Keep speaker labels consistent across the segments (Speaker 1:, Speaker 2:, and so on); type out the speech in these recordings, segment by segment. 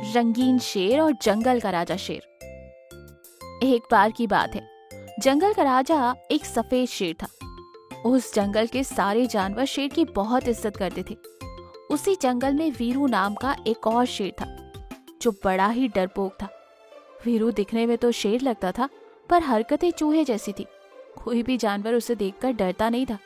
Speaker 1: रंगीन शेर और जंगल का राजा शेर। एक बार की बात है, जंगल का राजा एक सफेद शेर था। उस जंगल के सारे जानवर शेर की बहुत इज्जत करते थे। उसी जंगल में वीरू नाम का एक और शेर था जो बड़ा ही डरपोक था। वीरू दिखने में तो शेर लगता था, पर हरकतें चूहे जैसी थी। कोई भी जानवर उसे देखकर डरता नहीं था।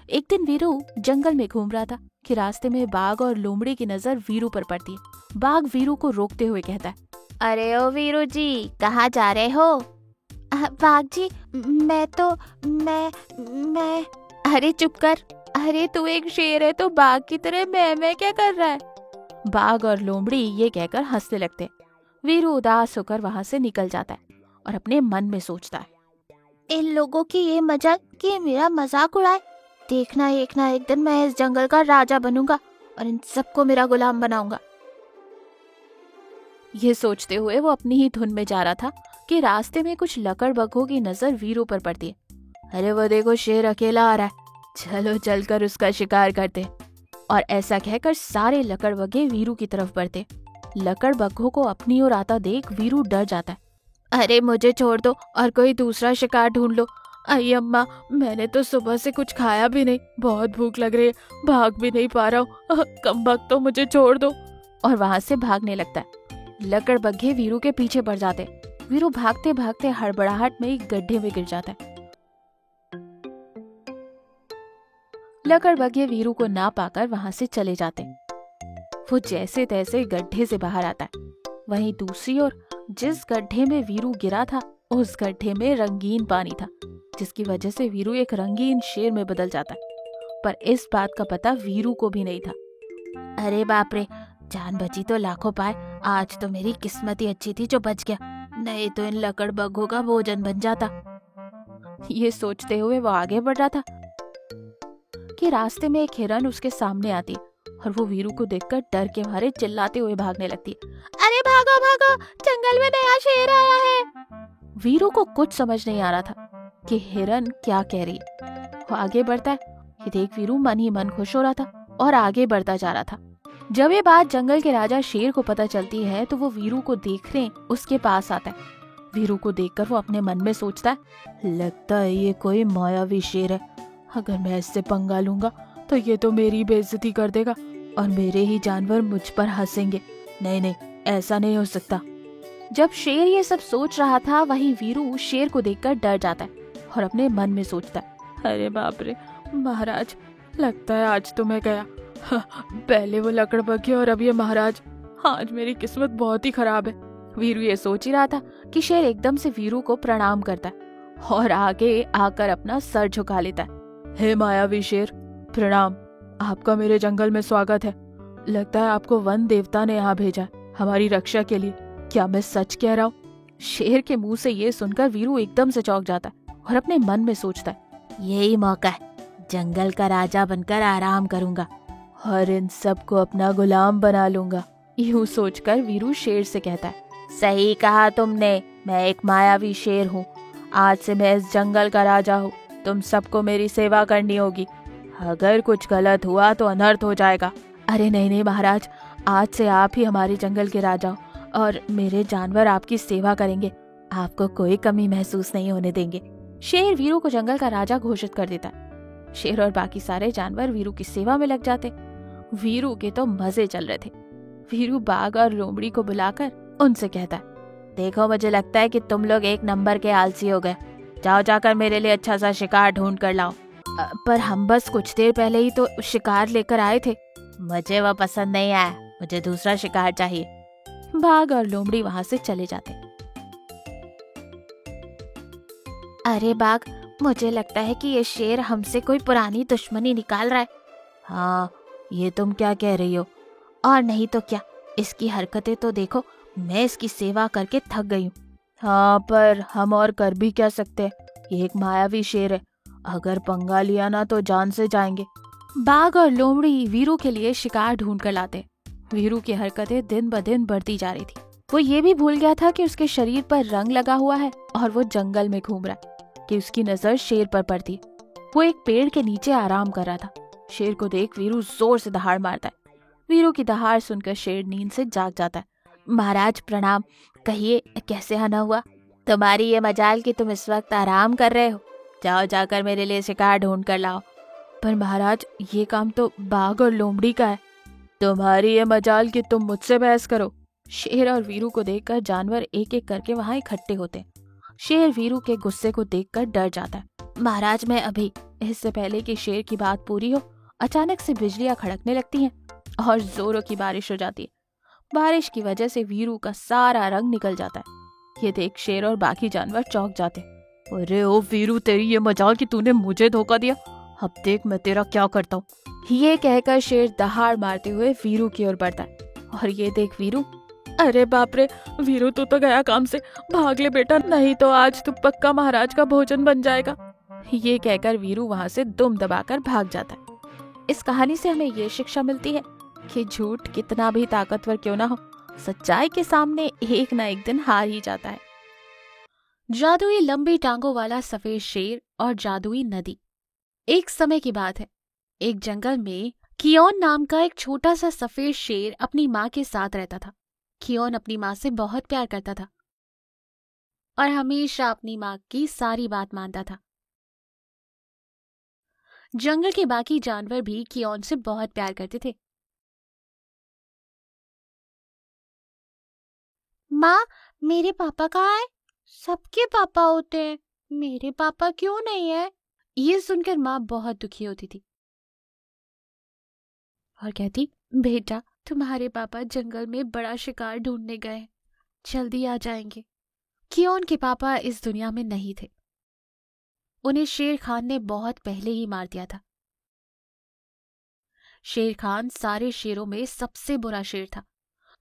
Speaker 1: एक दिन वीरू जंगल में घूम रहा था कि रास्ते में बाघ और लोमड़ी की नजर वीरू पर पड़ती है। बाघ वीरू को रोकते हुए कहता है,
Speaker 2: अरे ओ वीरू जी, कहाँ जा रहे हो?
Speaker 1: बाघ जी, मैं अरे चुप कर। अरे तू एक शेर है तो बाघ की तरह मैं क्या कर रहा है? बाघ और लोमड़ी ये कहकर हंसने लगते हैं। वीरू उदास होकर वहां से निकल जाता है और अपने मन में सोचता है,
Speaker 2: इन लोगों की ये मजाक कि मेरा मजाक उड़ाए। देखना एक दिन मैं इस जंगल का राजा बनूंगा और इन सबको मेरा गुलाम बनाऊंगा।
Speaker 1: ये सोचते हुए वो अपनी ही धुन में जा रहा था कि रास्ते में कुछ लकड़बग्घों की नजर वीरू पर पड़ती है। अरे वो देखो, शेर अकेला आ रहा है, चलो चलकर उसका शिकार करते। और ऐसा कहकर सारे लकड़बग्घे वीरू की तरफ बढ़ते। लकड़बग्घों को अपनी ओर आता देख वीरू डर जाता है। अरे मुझे छोड़ दो और कोई दूसरा शिकार ढूंढ लो। आई अम्मा, मैंने तो सुबह से कुछ खाया भी नहीं, बहुत भूख लग रही है, भाग भी नहीं पा रहा हूँ, कमबख्त, तो मुझे छोड़ दो। और वहां से भागने लगता है। लकड़बग्घे वीरू के पीछे पड़ जाते। वीरू भागते भागते हड़बड़ाहट में एक गड्ढे में गिर जाता है। लकड़बग्घे वीरू को ना पाकर वहां से चले जाते। वो जैसे तैसे गड्ढे से बाहर आता है। वहीं दूसरी ओर जिस गड्ढे में वीरू गिरा था, उस गड्ढे में रंगीन पानी था, जिसकी वजह से वीरू एक रंगीन शेर में बदल जाता है। पर इस बात का पता वीरू को भी नहीं था।
Speaker 2: अरे बाप रे, जान बची तो लाखों पाए। आज तो मेरी किस्मत ही अच्छी थी जो बच गया, नहीं तो इन लकड़बग्घों का भोजन बन जाता।
Speaker 1: ये सोचते हुए वो आगे बढ़ रहा था कि रास्ते में एक हिरन उसके सामने आती और वो वीरू को देखकर डर के मारे चिल्लाते हुए भागने लगती।
Speaker 2: अरे भागो भागो, जंगल में नया शेर आया है।
Speaker 1: वीरू को कुछ समझ नहीं आ रहा था कि हिरन क्या कह रही है। वो आगे बढ़ता है। ये देख वीरू मन ही मन खुश हो रहा था और आगे बढ़ता जा रहा था। जब ये बात जंगल के राजा शेर को पता चलती है तो वो वीरू को देखने उसके पास आता है। वीरू को देखकर वो अपने मन में सोचता है, लगता है ये कोई मायावी शेर है। अगर मैं इससे पंगा लूंगा तो ये तो मेरी बेइज्जती कर देगा और मेरे ही जानवर मुझ पर हंसेंगे। नहीं, ऐसा नहीं हो सकता। जब शेर ये सब सोच रहा था, वहीं वीरू शेर को देखकर डर जाता है और अपने मन में सोचता है, अरे बाप रे महाराज, लगता है आज तो मैं गया। पहले वो लकड़बग्घे और अब ये महाराज। आज मेरी किस्मत बहुत ही खराब है। वीरू ये सोच ही रहा था कि शेर एकदम से वीरू को प्रणाम करता है और आगे आकर अपना सर झुका लेता है। हे मायावी शेर, प्रणाम। आपका मेरे जंगल में स्वागत है। लगता है आपको वन देवता ने यहाँ भेजा हमारी रक्षा के लिए। क्या मैं सच कह रहा हूँ? शेर के मुंह से ये सुनकर वीरू एकदम से चौंक जाता है और अपने मन में सोचता है,
Speaker 2: यही मौका है, जंगल का राजा बनकर आराम करूंगा
Speaker 1: और इन सबको अपना गुलाम बना लूंगा। यूं सोचकर वीरू शेर से कहता है,
Speaker 2: सही कहा तुमने, मैं एक मायावी शेर हूँ। आज से मैं इस जंगल का राजा हूँ। तुम सबको मेरी सेवा करनी होगी। अगर कुछ गलत हुआ तो अनर्थ हो जाएगा।
Speaker 1: अरे नहीं महाराज, आज से आप ही हमारे जंगल के राजा हो और मेरे जानवर आपकी सेवा करेंगे। आपको कोई कमी महसूस नहीं होने देंगे। शेर वीरू को जंगल का राजा घोषित कर देता है। शेर और बाकी सारे जानवर वीरू की सेवा में लग जाते। वीरू के तो मजे चल रहे थे। वीरू बाघ और लोमड़ी को बुलाकर उनसे कहता है,
Speaker 2: देखो मुझे लगता है कि तुम लोग एक नंबर के आलसी हो गए। जाओ जाकर मेरे लिए अच्छा सा शिकार ढूंढ कर लाओ।
Speaker 1: पर हम बस कुछ देर पहले ही तो शिकार लेकर आए थे।
Speaker 2: मुझे वो पसंद नहीं आया, मुझे दूसरा शिकार चाहिए।
Speaker 1: बाघ और लोमड़ी वहां से चले जाते।
Speaker 2: अरे बाघ, मुझे लगता है कि ये शेर हमसे कोई पुरानी दुश्मनी निकाल रहा है।
Speaker 1: हाँ, ये तुम क्या कह रही हो?
Speaker 2: और नहीं तो क्या, इसकी हरकतें तो देखो। मैं इसकी सेवा करके थक गई हूँ।
Speaker 1: हाँ, पर हम और कर भी क्या सकते हैं? ये एक मायावी शेर है, अगर पंगा लिया ना तो जान से जाएंगे। बाघ और लोमड़ी वीरू के लिए शिकार ढूंढ कर लाते। वीरू की हरकतें दिन ब दिन बढ़ती जा रही थी। वो ये भी भूल गया था कि उसके शरीर पर रंग लगा हुआ है और वो जंगल में घूम रहा है कि उसकी नजर शेर पर पड़ती। वो एक पेड़ के नीचे आराम कर रहा था। शेर को देख वीरू जोर से दहाड़ मारता है। वीरू की दहाड़ सुनकर शेर नींद से जाग जाता है। महाराज प्रणाम, कहिए कैसे आना हुआ? तुम्हारी ये मजाल कि तुम इस वक्त आराम कर रहे हो, जाओ जाकर मेरे लिए शिकार ढूंढ कर लाओ। पर महाराज ये काम तो बाघ और लोमड़ी का है। तुम्हारी ये मजाल कि तुम मुझसे बहस करो। शेर और वीरू को देखकर जानवर एक एक करके वहां इकट्ठे होते हैं। शेर वीरू के गुस्से को देखकर डर जाता है। महाराज मैं अभी। इससे पहले कि शेर की बात पूरी हो, अचानक से बिजलियां खड़कने लगती हैं और जोरों की बारिश हो जाती है। बारिश की वजह से वीरू का सारा रंग निकल जाता है। ये देख शेर और बाकी जानवर चौंक जाते हैं। अरे ओ वीरू, तेरी ये मजाल कि तूने मुझे धोखा दिया। अब देख मैं तेरा क्या करता हूँ। ये कहकर शेर दहाड़ मारते हुए वीरू की ओर बढ़ता है। और ये देख वीरू, अरे बाप रे वीरू, तू तो गया काम से, भाग ले बेटा, नहीं तो आज तू पक्का महाराज का भोजन बन जाएगा। ये कहकर वीरू वहां से दुम दबाकर भाग जाता है। इस कहानी से हमें ये शिक्षा मिलती है कि झूठ कितना भी ताकतवर क्यों ना हो, सच्चाई के सामने एक ना एक दिन हार ही जाता है। जादुई लंबी टांगों वाला सफेद शेर और जादुई नदी। एक समय की बात है, एक जंगल में कियोन नाम का एक छोटा सा सफेद शेर अपनी माँ के साथ रहता था। कियोन अपनी माँ से बहुत प्यार करता था और हमेशा अपनी माँ की सारी बात मानता था। जंगल के बाकी जानवर भी कियोन से बहुत प्यार करते थे। माँ, मेरे पापा कहाँ है? सबके पापा होते हैं, मेरे पापा क्यों नहीं है? ये सुनकर माँ बहुत दुखी होती थी और कहती, बेटा तुम्हारे पापा जंगल में बड़ा शिकार ढूंढने गए, जल्दी आ जाएंगे। कियोन के पापा इस दुनिया में नहीं थे। उन्हें शेर खान ने बहुत पहले ही मार दिया था। शेर खान सारे शेरों में सबसे बुरा शेर था,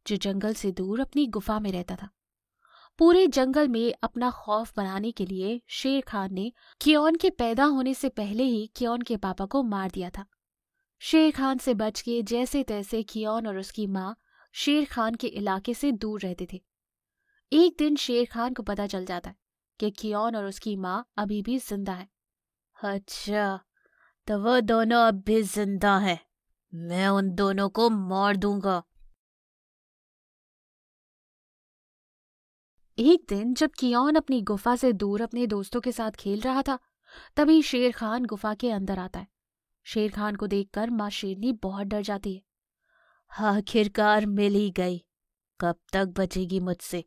Speaker 1: जो जंगल से दूर अपनी गुफा में रहता था। पूरे जंगल में अपना खौफ बनाने के लिए शेर खान ने कियोन के पैदा होने से पहले ही कियोन के पापा को मार दिया था। शेर खान से बच के जैसे तैसे कियोन और उसकी माँ शेर खान के इलाके से दूर रहते थे। एक दिन शेर खान को पता चल जाता है कि कियोन और उसकी माँ अभी भी जिंदा है। अच्छा, तो वो दोनों अब भी जिंदा हैं। मैं उन दोनों को मार दूंगा। एक दिन जब कियोन अपनी गुफा से दूर अपने दोस्तों के साथ खेल रहा था, तभी शेर खान गुफा के अंदर आता है। शेर खान को देखकर माँ शेरनी बहुत डर जाती है। आखिरकार मिल ही गई, कब तक बचेगी मुझसे?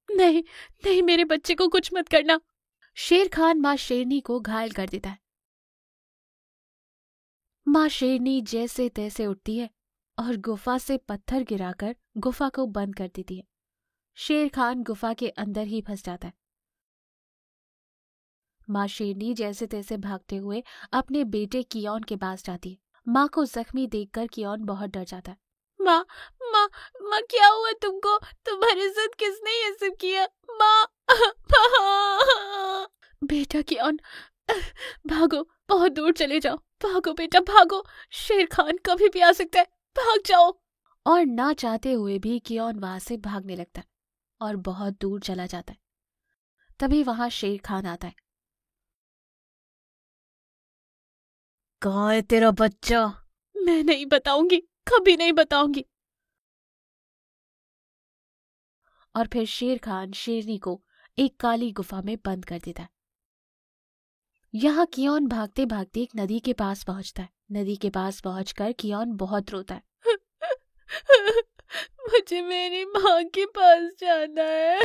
Speaker 1: नहीं नहीं, मेरे बच्चे को कुछ मत करना। शेर खान माँ शेरनी को घायल कर देता है। माँ शेरनी जैसे तैसे उठती है और गुफा से पत्थर गिराकर गुफा को बंद कर देती है। शेर खान गुफा के अंदर ही फंस जाता है। माँ शेरनी जैसे तैसे भागते हुए अपने बेटे कियोन के पास जाती है। माँ को जख्मी देखकर कियोन बहुत डर जाता है। माँ माँ माँ, क्या हुआ तुमको? तुम्हारे साथ किसने ये सब किया? माँ बेटा कियोन, भागो, बहुत दूर चले जाओ, भागो बेटा भागो, शेर खान कभी भी आ सकता है, भाग जाओ। और ना चाहते हुए भी कियोन वहां से भागने लगता है और बहुत दूर चला जाता है। तभी वहां शेर खान आता है। कहाँ है तेरा बच्चा? मैं नहीं बताऊंगी, कभी नहीं बताऊंगी। और फिर शेर खान शेरनी को एक काली गुफा में बंद कर देता है। यहाँ कियोन भागते भागते एक नदी के पास पहुंचता है। नदी के पास पहुंचकर कियोन बहुत रोता है। मुझे मेरी माँ के पास जाना है।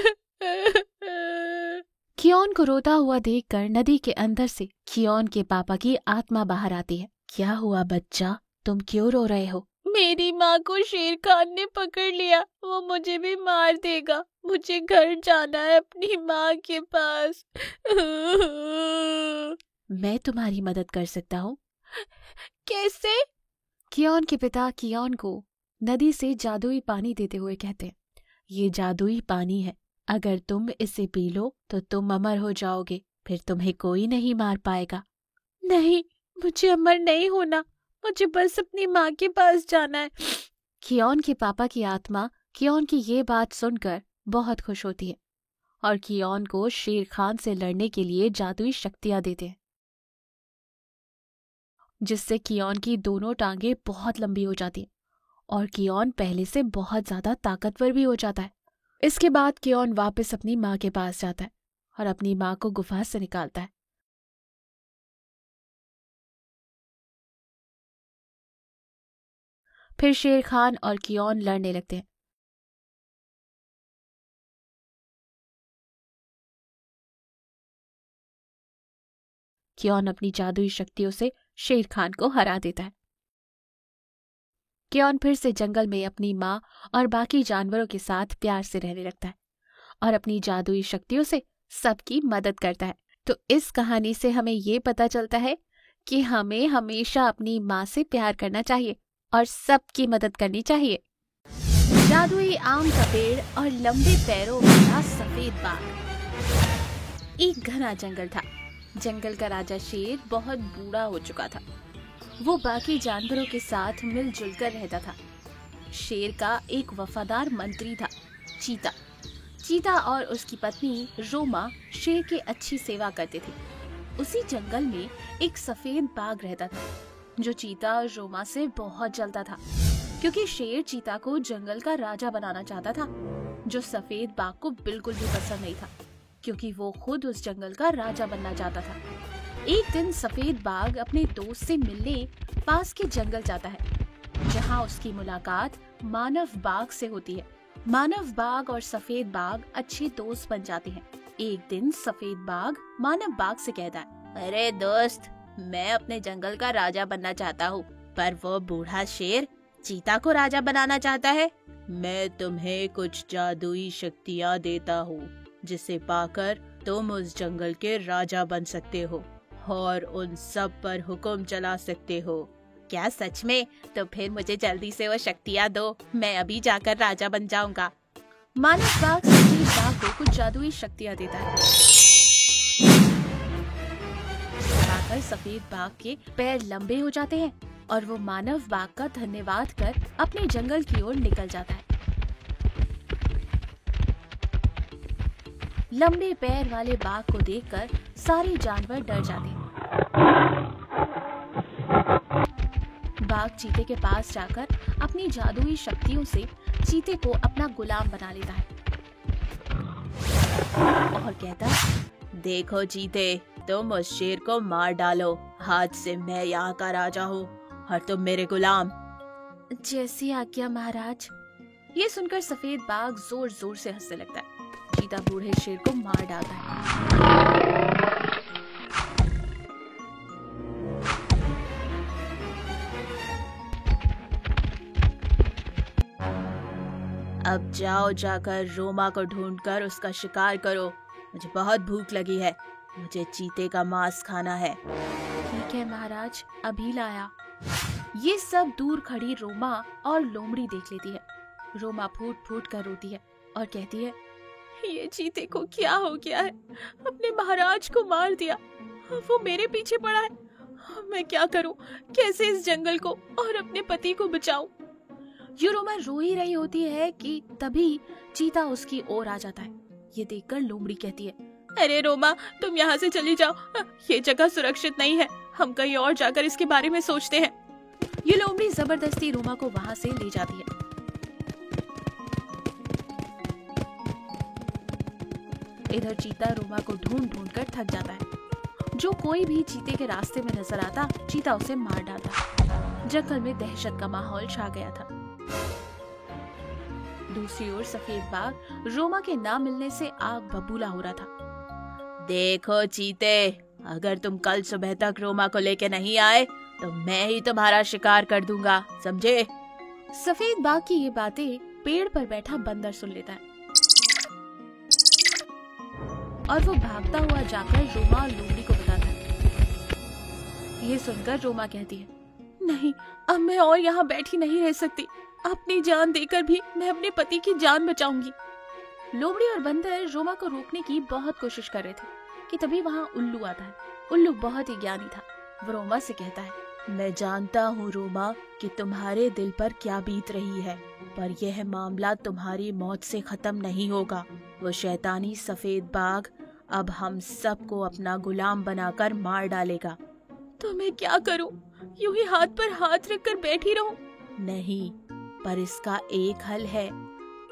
Speaker 1: कियोन को रोता हुआ देखकर नदी के अंदर से कियोन के पापा की आत्मा बाहर आती है। क्या हुआ बच्चा, तुम क्यों रो रहे हो? मेरी माँ को शेर खान ने पकड़ लिया, वो मुझे भी मार देगा। मुझे घर जाना है अपनी माँ के पास। मैं तुम्हारी मदद कर सकता हूँ। कैसे? कियोन के पिता कियोन को नदी से जादुई पानी देते हुए कहते हैं, ये जादुई पानी है, अगर तुम इसे पी लो तो तुम अमर हो जाओगे, फिर तुम्हें कोई नहीं मार पाएगा। नहीं, मुझे अमर नहीं होना, मुझे बस अपनी माँ के पास जाना है। कियोन के पापा की आत्मा कियोन की ये बात सुनकर बहुत खुश होती है और कियोन को शेर खान से लड़ने के लिए जादुई शक्तियां देते हैं, जिससे कियोन की दोनों टांगे बहुत लंबी हो जाती हैं और कियोन पहले से बहुत ज्यादा ताकतवर भी हो जाता है। इसके बाद कियोन वापस अपनी माँ के पास जाता है और अपनी माँ को गुफा से निकालता है। फिर शेर खान और कियोन लड़ने लगते हैं। कियोन अपनी जादुई शक्तियों से शेर खान को हरा देता है। कियोन फिर से जंगल में अपनी माँ और बाकी जानवरों के साथ प्यार से रहने लगता है और अपनी जादुई शक्तियों से सबकी मदद करता है। तो इस कहानी से हमें ये पता चलता है कि हमें हमेशा अपनी माँ से प्यार करना चाहिए और सबकी मदद करनी चाहिए। जादुई आम का पेड़ और लंबे पैरों वाला सफेद बाघ। एक घना जंगल था। जंगल का राजा शेर बहुत बूढ़ा हो चुका था। वो बाकी जानवरों के साथ मिलजुल कर रहता था। शेर का एक वफादार मंत्री था, चीता। चीता और उसकी पत्नी रोमा शेर की अच्छी सेवा करते थे। उसी जंगल में एक सफेद बाघ रहता था जो चीता और रोमा से बहुत जलता था, क्योंकि शेर चीता को जंगल का राजा बनाना चाहता था, जो सफेद बाघ को बिल्कुल भी पसंद नहीं था, क्योंकि वो खुद उस जंगल का राजा बनना चाहता था। एक दिन सफेद बाघ अपने दोस्त से मिलने पास के जंगल जाता है, जहाँ उसकी मुलाकात मानव बाघ से होती है। मानव बाघ और सफेद बाघ अच्छे दोस्त बन जाते हैं। एक दिन सफेद बाघ मानव बाघ से कहता है, अरे दोस्त, मैं अपने जंगल का राजा बनना चाहता हूँ, पर वो बूढ़ा शेर चीता को राजा बनाना चाहता है। मैं तुम्हें कुछ जादुई शक्तियाँ देता हूँ, जिसे पाकर तुम उस जंगल के राजा बन सकते हो और उन सब पर हुक्म चला सकते हो। क्या सच में? तो फिर मुझे जल्दी से वो शक्तियाँ दो, मैं अभी जाकर राजा बन जाऊंगा। मानव बाघ सफेद बाघ को कुछ जादुई शक्तियाँ देता है। पाकर सफेद बाघ के पैर लंबे हो जाते हैं और वो मानव बाघ का धन्यवाद कर अपने जंगल की ओर निकल जाता है। लंबे पैर वाले बाघ को देखकर सारे जानवर डर जाते हैं। बाघ चीते के पास जाकर अपनी जादुई शक्तियों से चीते को अपना गुलाम बना लेता है और कहता है, देखो चीते, तुम उस शेर को मार डालो, आज से मैं यहाँ का राजा हूँ और तुम मेरे गुलाम। जैसी आज्ञा महाराज। ये सुनकर सफेद बाघ जोर जोर से हंसने लगता है। चीता बूढ़े शेर को मार डालता है। अब जाओ, जाकर रोमा को ढूंढकर उसका शिकार करो। मुझे बहुत भूख लगी है, मुझे चीते का मांस खाना है। ठीक है महाराज, अभी लाया। ये सब दूर खड़ी रोमा और लोमड़ी देख लेती है। रोमा फूट फूट कर रोती है और कहती है, ये चीते को क्या हो गया है? अपने महाराज को मार दिया, वो मेरे पीछे पड़ा है। मैं क्या करूं? कैसे इस जंगल को और अपने पति को बचाऊं? ये रोमा रो ही रही होती है कि तभी चीता उसकी ओर आ जाता है। ये देखकर लोमड़ी कहती है, अरे रोमा, तुम यहाँ से चली जाओ, ये जगह सुरक्षित नहीं है, हम कहीं और जाकर इसके बारे में सोचते हैं। ये लोमड़ी जबरदस्ती रोमा को वहाँ से ले जाती है। इधर चीता रोमा को ढूंढ ढूंढ कर थक जाता है। जो कोई भी चीते के रास्ते में नजर आता, चीता उसे मार डालता। जंगल में दहशत का माहौल छा गया था। दूसरी ओर सफेद बाघ रोमा के ना मिलने से आग बबूला हो रहा था। देखो चीते, अगर तुम कल सुबह तक रोमा को लेके नहीं आए तो मैं ही तुम्हारा शिकार कर दूंगा, समझे? सफेद बाघ की ये बातें पेड़ पर बैठा बंदर सुन लेता है और वो भागता हुआ जाकर रोमा और लोमड़ी को बताता है। ये सुनकर रोमा कहती है, नहीं, अब मैं और यहाँ बैठी नहीं रह सकती, अपनी जान देकर भी मैं अपने पति की जान बचाऊंगी। लोमड़ी और बंदर रोमा को रोकने की बहुत कोशिश कर रहे थे कि तभी वहाँ उल्लू आता है। उल्लू बहुत ही ज्ञानी था। वो रोमा से कहता है, मैं जानता हूँ रोमा कि तुम्हारे दिल पर क्या बीत रही है, पर यह मामला तुम्हारी मौत से खत्म नहीं होगा। वो शैतानी सफेद बाघ अब हम सबको अपना गुलाम बनाकर मार डालेगा। तो मैं क्या करूं? यूं ही हाथ पर हाथ रखकर बैठी रहूं? नहीं,
Speaker 2: पर इसका एक हल है।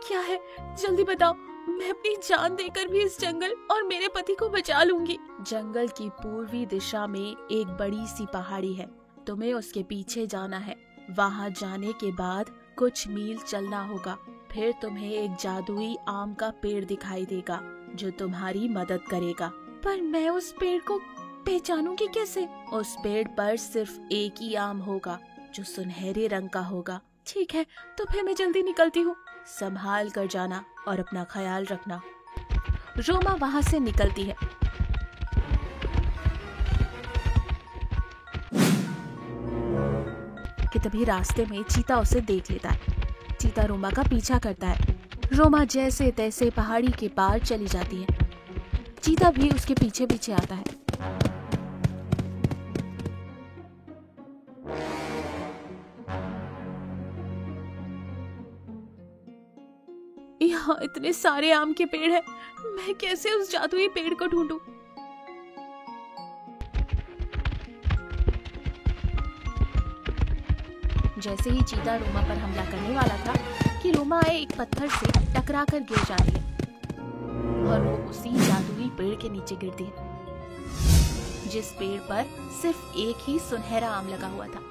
Speaker 1: क्या है? जल्दी बताओ। मैं अपनी जान देकर भी इस जंगल और मेरे पति को बचा लूंगी।
Speaker 2: जंगल की पूर्वी दिशा में एक बड़ी सी पहाड़ी है। तुम्हें उसके पीछे जाना है। वहाँ जाने के बाद कुछ मील चलना होगा। फिर तुम्हें एक जादुई आम का पेड़ दिखाई देगा जो तुम्हारी मदद करेगा।
Speaker 1: पर मैं उस पेड़ को पहचानूंगी कैसे?
Speaker 2: उस पेड़ पर सिर्फ एक ही आम होगा जो सुनहरे रंग का होगा।
Speaker 1: ठीक है, तो फिर मैं जल्दी निकलती हूँ।
Speaker 2: संभाल कर जाना और अपना ख्याल रखना।
Speaker 1: रोमा वहाँ से निकलती है। कि तभी रास्ते में चीता उसे देख लेता है। चीता रोमा का पीछा करता है। रोमा जैसे तैसे पहाड़ी के पार चली जाती है। चीता भी उसके पीछे पीछे आता है। यहाँ इतने सारे आम के पेड़ हैं। मैं कैसे उस जादुई पेड़ को ढूंढूं? जैसे ही चीता रोमा पर हमला करने वाला था कि रोमा एक पत्थर से टकराकर गिर जाती है और वो उसी जादुई पेड़ के नीचे गिरती है जिस पेड़ पर सिर्फ एक ही सुनहरा आम लगा हुआ था।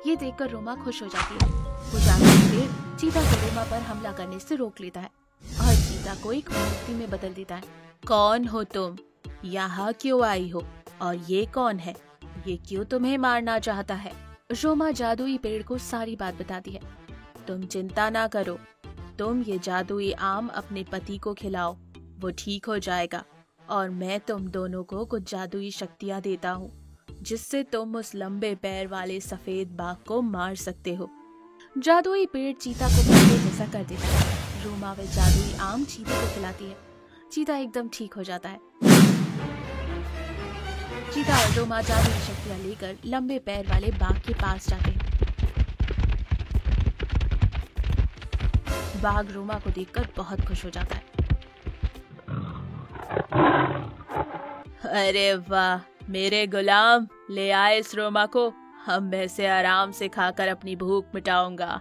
Speaker 1: ये देखकर रोमा खुश हो जाती है। वो जादुई पेड़ चीता को रोमा पर हमला करने से रोक लेता है और चीता को एक मूर्ति में बदल देता है।
Speaker 2: कौन हो तुम? यहाँ क्यों आई हो? और ये कौन है? ये क्यों तुम्हें मारना चाहता है?
Speaker 1: रोमा जादुई पेड़ को सारी बात बताती है।
Speaker 2: तुम चिंता ना करो। तुम ये जादुई आम अपने पति को खिलाओ, वो ठीक हो जाएगा। और मैं तुम दोनों को कुछ जादुई शक्तियाँ देता हूँ जिससे तुम उस लंबे पैर वाले सफेद बाघ को मार सकते हो।
Speaker 1: जादुई पेड़ चीता को पहले जैसा कर देता है। रोमा वे जादुई आम चीते को खिलाती है। चीता एकदम ठीक हो जाता है। चीता और रोमा जादुई शक्तियाँ लेकर लंबे पैर वाले बाघ के पास जाते हैं। बाघ रोमा को देखकर बहुत खुश हो जाता है।
Speaker 2: अरे वाह मेरे गुलाम, ले आए इस रोमा को। हम मैं इसे आराम से खाकर अपनी भूख मिटाऊंगा।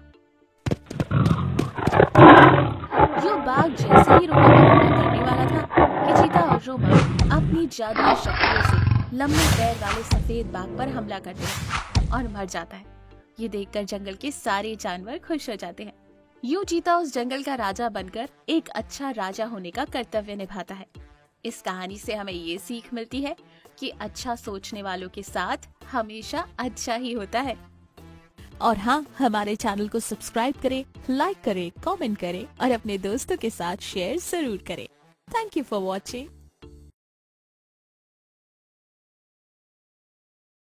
Speaker 1: यो बाघ जैसे ही रोमा पर हमला करने वाला था कि चीता और रोमा अपनी जादुई शक्तियों से लंबे पैर वाले सफेद बाघ पर हमला करते हैं और मर जाता है। ये देखकर जंगल के सारे जानवर खुश हो जाते हैं। यूं चीता उस जंगल का राजा बनकर एक अच्छा राजा होने का कर्तव्य निभाता है। इस कहानी से हमें ये सीख मिलती है कि अच्छा सोचने वालों के साथ हमेशा अच्छा ही होता है।
Speaker 3: और हाँ, हमारे चैनल को सब्सक्राइब करें, लाइक करें, कमेंट करें और अपने दोस्तों के साथ शेयर जरूर करें। Thank you for watching.